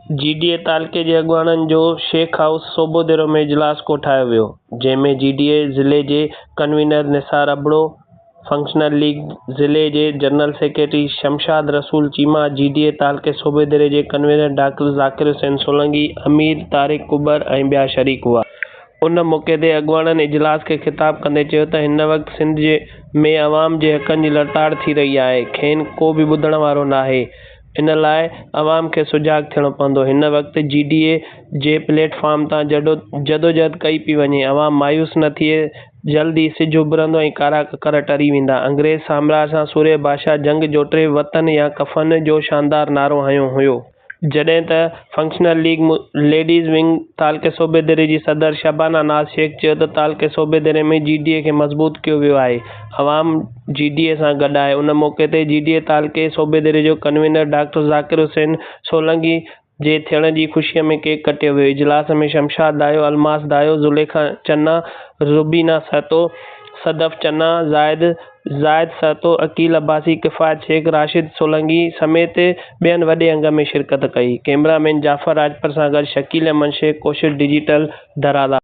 GDA तालके जे अॻुवाणनि जो Sheikh house सोबोदेरो में इजलास कोठायो वियो, जंहिंमें GDA ज़िले जे convener Nisar Abro, functional league ज़िले जे general secretary Shamshad Rasool Cheema, GDA तालके सोबेदेरे जे कन्वीनर डॉक्टर ज़ाकिर हुसैन सोलंकी, अमीर तारिक कुबर ऐं ॿिया शरीक हुआ। उन मौक़े ते अॻुवाणनि इजलास खे ख़िताब कंदे चयो त हिन वक़्तु सिंध में अवाम जे हक़नि जी लड़ताड़ थी रही आहे, खेनि को बि ॿुधण वारो नाहे। इन लाइ अवाम खे सुजाॻ थियणो पवंदो। हिन वक़्तु GDA जे प्लेटफॉर्म तां जदोजहद कई पई वञे। अवाम मायूस न थिए, जल्दी सिज उभरंदो ऐं कारा ककर टरी वेंदा। अंग्रेज़ साम्राज्य सां सूरे बादशाह जंग जोटे वतन या कफ़न जो शानदार नारो हंयो हुयो। जॾहिं त फंक्शनल लीग लेडीज़ विंग तालके सोबेदेरे जी सदर शबाना नाज़ शेख चयो त तालके सोबेदेरे में GDA खे मज़बूत कयो वियो आहे। अवाम GDA सां गॾु आहे। उन मौक़े ते GDA तालके सोबेदेरे जो कन्वीनर डॉक्टर ज़ाकिर हुसैन सोलंकी जे थियण जी ख़ुशीअ में केक कटियो वियो। इजलास में शमशाद दायो, अलमास दायो, ज़ुलेखा चन्ना, रुबीना सहतो, सदफ़ चन्ना, ज़ायद सहतो, अकील अब्बासी, किफ़ायत शेख, राशिद सोलंकी समेत ॿियनि वॾे अंग में शिरकत कई। कैमरामैन जाफ़र राजपर सां गॾु शकील अहमद शेख, कोशिश डिजिटल, धराला।